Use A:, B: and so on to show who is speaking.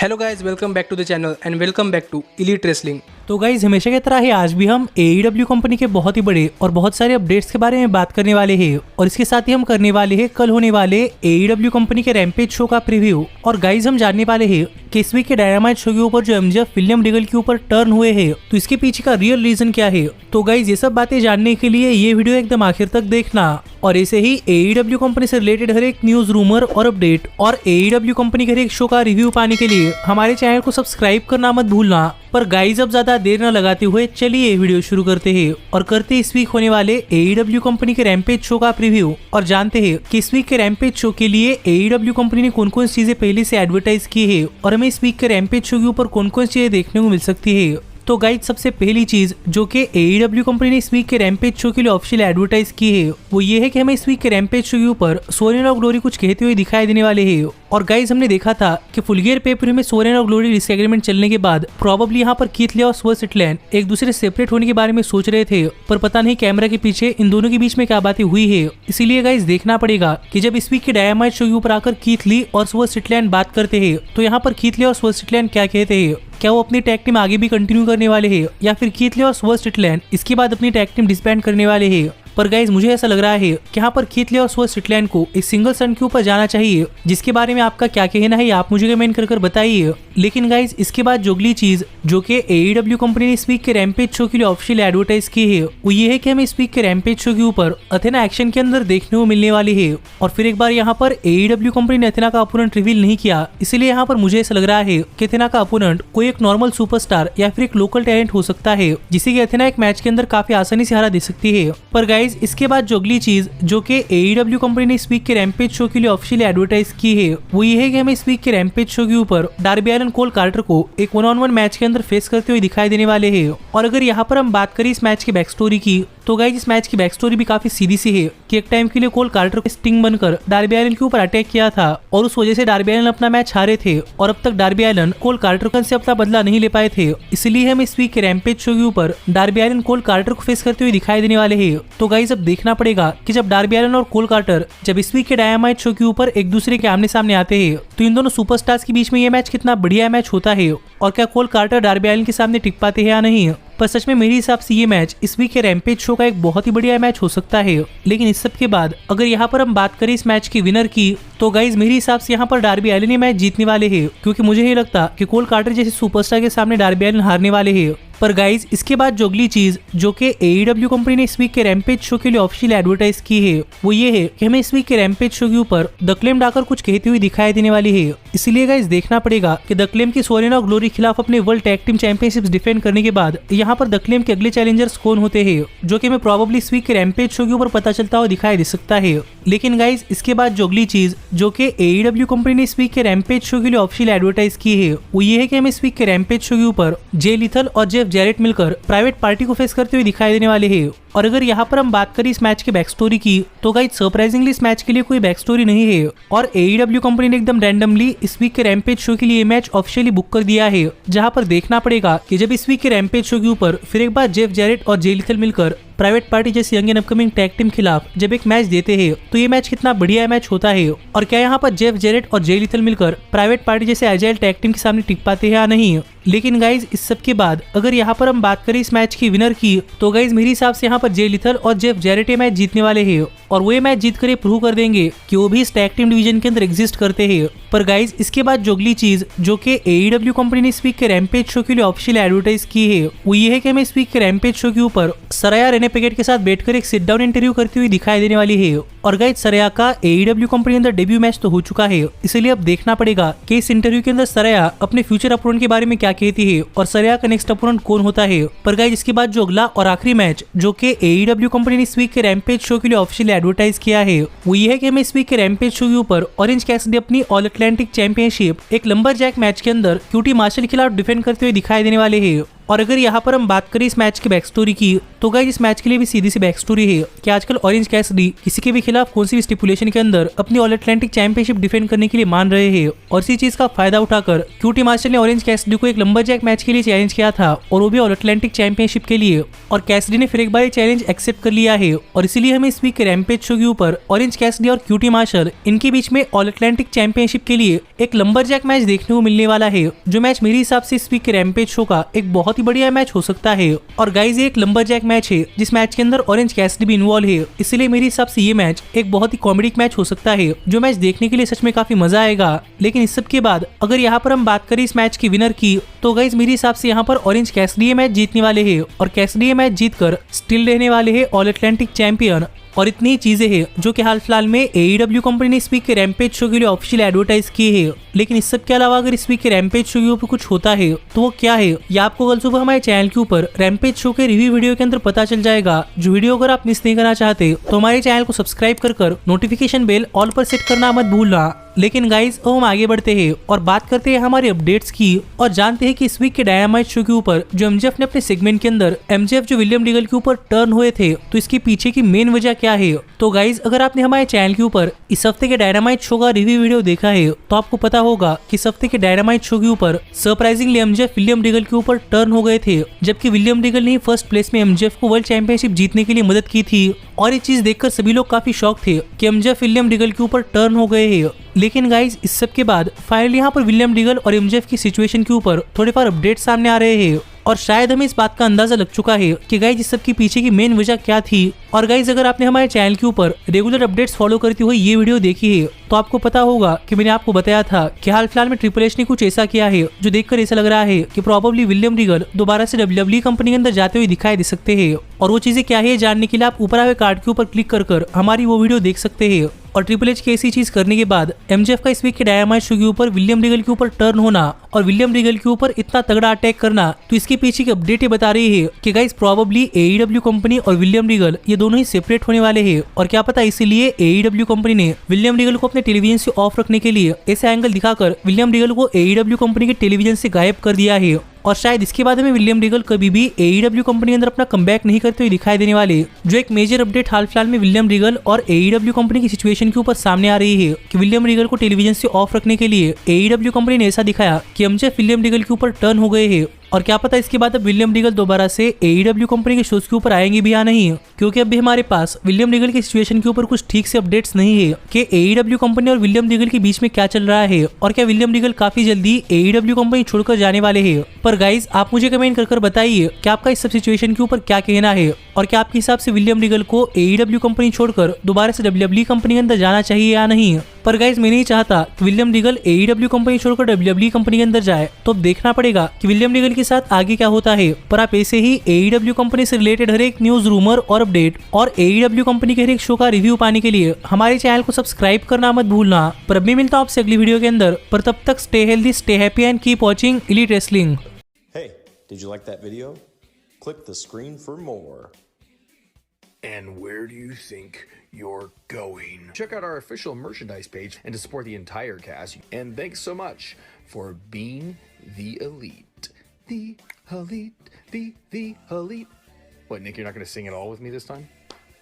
A: Hello guys, welcome back to the channel and welcome back to elite wrestling.
B: तो guys हमेशा की तरह ही आज भी हम AEW कंपनी के बहुत ही बड़े और बहुत सारे अपडेट्स के बारे में बात करने वाले हैं और इसके साथ ही हम करने वाले हैं कल होने वाले AEW कंपनी के रैम्पेज शो का प्रीव्यू। और गाइज हम जानने वाले हैं कि इस वीक के डायनामाइट शो के ऊपर जो MJF विलियम रिगल के ऊपर टर्न हुए हैं तो इसके पीछे का रियल रीजन क्या है। तो गाइज ये सब बातें जानने के लिए ये वीडियो एकदम आखिर तक देखना और ऐसे ही AEW कंपनी से रिलेटेड हर एक न्यूज, रूमर और अपडेट और AEW कंपनी के हर एक शो का रिव्यू पाने के लिए हमारे चैनल को सब्सक्राइब करना मत भूलना। पर गाइज अब ज्यादा देर न लगाते हुए चलिए वीडियो शुरू करते हैं और करते इस वीक होने वाले AEW कंपनी के रैम्पेज शो का प्रीव्यू और जानते हैं कि इस वीक के रैम्पेज शो के लिए AEW कंपनी ने कौन कौन चीजें पहले से एडवर्टाइज की है और हमें इस वीक के रैम्पेज शो के ऊपर कौन कौन चीजें देखने को मिल सकती है। तो गाइज सबसे पहली चीज जो कि AEW कंपनी ने इस वीक के रैम्पेज शो के लिए ऑफिशियल एडवर्टाइज की है वो ये है कि हमें इस वीक के रैम्पेज शो के ऊपर सोरेन और ग्लोरी कुछ कहते हुए दिखाई देने वाले हैं। और गाइज हमने देखा था कि फुल गियर पेपर में सोरेन और ग्लोरी डिसएग्रीमेंट चलने के बाद प्रोबेबली यहाँ पर कीथ ले और स्वर सिटलैंड एक दूसरे सेपरेट होने के बारे में सोच रहे थे, पर पता नहीं कैमरा के पीछे इन दोनों के बीच में क्या बातें हुई है। इसीलिए गाइज देखना पड़ेगा कि जब इस वीक के डायनामाइट शो के ऊपर आकर कीथ ली और स्वर सिटलैंड बात करते हैं तो यहाँ पर कीथ ले और स्वर सिटलैंड क्या कहते हैं। क्या वो अपनी टैग टीम आगे भी कंटिन्यू करने वाले हैं या फिर कीथ ले और स्वर सिटलैंड इसके बाद अपनी टैग टीम डिसबैंड करने वाले हैं। पर गाइज मुझे ऐसा लग रहा है कि यहाँ पर कीथ ले और स्वर सिटलैंड को एक सिंगल सन के ऊपर जाना चाहिए, जिसके बारे में आपका क्या कहना है आप मुझे कमेंट कर बताइए। लेकिन गाइज इसके बाद जो अगली चीज जो कि AEW कंपनी ने इस वीक के रैम्पेज शो के लिए ऑफिशियल एडवर्टाइज की है वो ये है कि हमें इस वीक के रैम्पेज शो के ऊपर अथेना एक्शन के अंदर देखने को मिलने वाली है। और फिर एक बार यहाँ पर AEW कंपनी ने अथेना का अपोनेंट रिवील नहीं किया, इसलिए यहाँ पर मुझे ऐसा लग रहा है कि अथेना का अपोनेंट कोई एक नॉर्मल सुपरस्टार या फिर एक लोकल टैलेंट हो सकता है जिसे कि अथेना एक मैच के अंदर काफी आसानी से हरा दे सकती है। पर गाइज इसके बाद जो अगली चीज जो कि AEW कंपनी ने इस वीक के रैम्पेज शो के लिए ऑफिशियली एडवर्टाइज की है वो ये है कि हमें इस वीक के रैम्पेज शो के ऊपर डार्बी एलन कोल कार्टर को एक 1-on-1 मैच के अंदर फेस करते हुए दिखाई देने वाले हैं। और अगर यहाँ पर हम बात करें इस मैच की बैक स्टोरी की तो गाइस इस मैच की बैक स्टोरी भी काफी सीधी सी है कि एक टाइम के लिए कोल कार्टर को स्टिंग बनकर डार्बी एलन के ऊपर अटैक किया था और उस वजह से डार्बी एलन अपना मैच हारे थे और अब तक डार्बी एलन कोल कार्टर से अपना बदला नहीं ले पाए थे। इसलिए हम इस वीक के रैम्पेज शो के ऊपर डार्बी एलन कोल कार्टर को फेस करते हुए दिखाई देने वाले हैं। तो गाइस अब देखना पड़ेगा कि जब डार्बी एलन और कोल कार्टर जब इस वीक के डायनामाइट शो के ऊपर एक दूसरे के आमने सामने आते हैं तो इन दोनों सुपरस्टार्स के बीच में ये मैच कितना बढ़िया मैच होता है और क्या कोल कार्टर डार्बी एलन के सामने टिक पाते हैं या नहीं। पर सच में मेरे हिसाब से ये मैच इस वीक के रैम्पेज शो का एक बहुत ही बढ़िया मैच हो सकता है। लेकिन इस सब के बाद अगर यहाँ पर हम बात करें इस मैच की विनर की तो गाइज मेरे हिसाब से यहाँ पर डार्बी एलन ये मैच जीतने वाले हैं, क्योंकि मुझे नहीं लगता कि कोल कार्टर जैसे सुपरस्टार के सामने डार्बी एलन हारने वाले हैं। पर गाइज इसके बाद जो अगली चीज जो कि AEW कंपनी ने इस वीक के रैम्पेज शो के लिए ऑफिशियल एडवर्टाइज की है वो ये है कि हमें इस वीक के रैम्पेज शो के ऊपर द क्लेम आकर कुछ कहती हुई दिखाई देने वाली है। इसलिए गाइज देखना पड़ेगा कि द क्लेम की सोरेन और ग्लोरी खिलाफ अपने world tag team championship defend करने के बाद यहाँ पर द क्लेम के अगले चैलेंजर्स कौन होते हैं, जो कि हमें प्रोबेबली इस वीक के रैम्पेज शो के ऊपर पता चलता हुआ दिखाई दे सकता है। लेकिन गाइज इसके बाद जो अगली चीज जो कि AEW कंपनी ने इस वीक के रैम्पेज शो के लिए ऑफिशियल एडवर्टाइज की है वो ये है कि हमें इस वीक के रैम्पेज शो के ऊपर जे लिथल और जेफ जैरेट मिलकर प्राइवेट पार्टी को फेस करते हुए दिखाई देने वाले हैं। और अगर यहाँ पर हम बात करें इस मैच के बैक स्टोरी की तो गाइस सरप्राइजिंगली इस मैच के लिए कोई बैक स्टोरी नहीं है और AEW कंपनी ने एकदम रैंडमली इस वीक के रैम्पेज शो के लिए मैच ऑफिशियली बुक कर दिया है, जहाँ पर देखना पड़ेगा कि जब इस वीक के रैम्पेज शो के ऊपर फिर एक बार जेफ जैरेट और जे लिथल मिलकर प्राइवेट पार्टी जैसी young and upcoming tag team खिलाफ जब एक मैच देते हैं तो ये मैच कितना बढ़िया मैच होता है। और क्या यहाँ पर जेफ जैरेट और जे लिथल मिलकर प्राइवेट पार्टी जैसे एजाइल टैग टीम के सामने टिक पाते हैं या नहीं। लेकिन गाइज इस सब के बाद अगर यहाँ पर हम बात करें इस मैच की विनर की तो गाइज मेरे हिसाब से यहाँ पर जे लिथल और जेफ जैरेट मैच जीतने वाले हैं और वो ये मैच जीत कर प्रूव कर देंगे कि वो भी इस टैग टीम डिवीजन के अंदर एग्जिस्ट करते हैं। पर गाइज इसके बाद जो अगली चीज जो कि AEW कंपनी ने इस वीक के रैम्पेज शो के लिए ऑफिशियल एडवर्टाइज की है वो ये है कि हमें इस वीक के रैम्पेज शो के ऊपर सरया रेने पैकेट के साथ बैठकर एक सिट डाउन इंटरव्यू करती हुई दिखाई देने वाली है। और गाइज सरया का AEW कंपनी के अंदर डेब्यू मैच तो हो चुका है, इसलिए अब देखना पड़ेगा कि इस इंटरव्यू के अंदर सरया अपने फ्यूचर अपोनेंट के बारे में क्या कहती है और सरया का नेक्स्ट अपोनेंट कौन होता है। पर गाइज इसके बाद जो अगला और आखिरी मैच जो कि AEW कंपनी ने इस वीक के रैम्पेज शो के लिए ऑफिशियल एडवर्टाइज किया है वो ये है कि हमें इस वीक के रैम्पेज शो के ऊपर ऑरेंज कैसिडी अपनी ऑल अटलांटिक चैंपियनशिप एक लंबर जैक मैच के अंदर क्यूटी मार्शल के खिलाफ डिफेंड करते हुए दिखाई देने वाले हैं। और अगर यहाँ पर हम बात करें इस मैच की बैक स्टोरी की, तो गाइस इस मैच के लिए भी सीधी सी बैक स्टोरी है कि आजकल ऑरेंज कैसिडी किसी के भी खिलाफ कौन सी भी स्टिपुलेशन के अंदर अपनी ऑल अटलांटिक चैंपियनशिप डिफेंड करने के लिए मान रहे हैं, और इसी चीज का फायदा उठाकर क्यूटी मास्टर ने ऑरेंज कैसिडी को एक लंबरजैक मैच के लिए चैलेंज किया था, और वो भी ऑल अटलांटिक चैंपियनशिप के लिए, और कैसिडी ने फिर एक बार चैलेंज एक्सेप्ट कर लिया है। और इसीलिए हमें इस वीक के रैम्पेज शो के ऊपर ऑरेंज कैसिडी और क्यूटी मार्शल इनके बीच में ऑल अटलांटिक चैंपियनशिप के लिए एक लंबरजैक मैच देखने को मिलने वाला है, जो मैच मेरे हिसाब से इस वीक के रैम्पेज शो का एक बहुत ही बढ़िया मैच हो सकता है। और गाइस ये एक लंबरजैक मैच है जिस मैच के अंदर ऑरेंज कैसिडी भी इन्वॉल्व है, इसलिए मेरे हिसाब से ये मैच एक बहुत ही कॉमेडिक मैच हो सकता है, जो मैच देखने के लिए सच में काफी मजा आएगा। लेकिन इस सब के बाद अगर यहाँ पर हम बात करें इस मैच के विनर की, तो गाइस मेरे हिसाब से यहाँ पर ऑरेंज कैसिडी ये मैच जीतने वाले हैं, और कैसिडी ये मैच जीतकर स्टिल रहने वाले हैं ऑल अटलांटिक चैंपियन। और इतनी चीजें हैं जो कि हाल फिलहाल में AEW कंपनी ने इस वीक के रैम्पेज शो के लिए ऑफिशियल एडवर्टाइज की है। लेकिन इस सब के अलावा अगर इस वीक के रैम्पेज शो के ऊपर कुछ होता है तो वो क्या है, ये आपको कल सुबह हमारे चैनल के ऊपर रैम्पेज शो के रिव्यू वीडियो के अंदर पता चल जाएगा। जो वीडियो अगर आप मिस नहीं करना चाहते तो हमारे चैनल को सब्सक्राइब कर नोटिफिकेशन बेल ऑल पर सेट करना मत भूलना। लेकिन गाइज अब हम आगे बढ़ते हैं और बात करते हैं हमारे अपडेट्स की, और जानते हैं कि इस वीक के डायनामाइट शो के ऊपर जो MJF ने अपने सेगमेंट के अंदर MJF जो विलियम रीगल के ऊपर टर्न हुए थे, तो इसके पीछे की मेन वजह क्या है। तो गाइज अगर आपने हमारे चैनल के ऊपर इस हफ्ते के डायनामाइट शो का रिव्यू वीडियो देखा है तो आपको पता होगा कि इस हफ्ते के डायनामाइट शो के ऊपर सरप्राइजिंगली MJF विलियम रीगल के ऊपर टर्न हो गए थे, जबकि विलियम रीगल ने फर्स्ट प्लेस में MJF को वर्ल्ड चैंपियनशिप जीतने के लिए मदद की थी। और ये चीज देखकर सभी लोग काफी शॉक थे कि MJF विलियम रीगल के ऊपर टर्न हो गए हैं। लेकिन गाइज इस सब के बाद फाइनली यहाँ पर विलियम रीगल और MJF की सिचुएशन के ऊपर थोड़े फार अपडेट सामने आ रहे हैं, और शायद हमें इस बात का अंदाजा लग चुका है कि गाइज इस सब के पीछे की मेन वजह क्या थी। और गाइज अगर आपने हमारे चैनल के ऊपर रेगुलर अपडेट्स फॉलो करते हुए ये वीडियो देखी है तो आपको पता होगा कि मैंने आपको बताया था कि हाल फिलहाल में ट्रिपल एच ने कुछ ऐसा किया है जो देखकर ऐसा लग रहा है कि प्रोबेबली विलियम रीगल दोबारा से WWE कंपनी के अंदर जाते हुए दिखाई दे सकते हैं। और वो चीजें क्या है जानने के लिए आप ऊपर आए कार्ड के ऊपर क्लिक कर हमारी वो वीडियो देख सकते हैं। और ट्रिपल एच की ऐसी चीज करने के बाद MJF का इस वीक के डायनामाइट शो के ऊपर विलियम रीगल के ऊपर टर्न होना और विलियम रीगल के ऊपर इतना तगड़ा अटैक करना, तो इसके पीछे की अपडेट बता रही है कि गाइस प्रोबेबली AEW कंपनी और विलियम रीगल ये दोनों ही सेपरेट होने वाले हैं। और क्या पता इसीलिए AEW कंपनी ने विलियम रीगल को अपने टेलीविजन से ऑफ रखने के लिए ऐसे एंगल दिखाकर विलियम रीगल को AEW कंपनी के टेलीविजन से गायब कर दिया है। और शायद इसके बाद हमें विलियम रीगल कभी भी AEW कंपनी के अंदर अपना कमबैक नहीं करते हुए दिखाई देने वाले, जो एक मेजर अपडेट हाल फिलहाल में विलियम रीगल और AEW कंपनी की सिचुएशन के ऊपर सामने आ रही है कि विलियम रीगल को टेलीविजन से ऑफ रखने के लिए AEW कंपनी ने ऐसा दिखाया कि MJF विलियम रीगल के ऊपर टर्न हो गए हैं। और क्या पता इसके बाद अब विलियम रीगल दोबारा से AEW कंपनी के शोज के ऊपर आएंगे भी या नहीं, क्योंकि अब भी हमारे पास विलियम रीगल की सिचुएशन के ऊपर कुछ ठीक से अपडेट्स नहीं है कि AEW कंपनी और विलियम रीगल के बीच में क्या चल रहा है, और क्या विलियम रीगल काफी जल्दी AEW कंपनी छोड़कर जाने वाले हैं। पर गाइज आप मुझे कमेंट कर बताइए कि आपका इस सब सिचुएशन के ऊपर क्या कहना है, और क्या आपके हिसाब से विलियम रीगल को AEW कंपनी छोड़कर दोबारा से WWE कंपनी के अंदर जाना चाहिए या नहीं। पर गाइज मैं नहीं चाहता कि विलियम रीगल AEW कंपनी छोड़कर WWE कंपनी के अंदर जाए, तो अब देखना पड़ेगा कि विलियम रीगल के साथ आगे क्या होता है। पर आप ऐसे ही AEW कंपनी से रिलेटेड हर एक न्यूज, रूमर और अपडेट और AEW कंपनी के हर एक शो का रिव्यू पाने के लिए हमारे चैनल को सब्सक्राइब करना मत भूलना। पर अभी मिलता हूं आपसे अगली वीडियो के अंदर, पर तब तक stay healthy, stay happy and keep watching elite wrestling.
C: Hey, did you like that video? Click the screen for more.
D: And where do you think you're going? Check out our official merchandise page and to support the entire cast. And thanks so much for being the elite. The elite, the elite. What, Nick, you're not going to sing it all with me this time?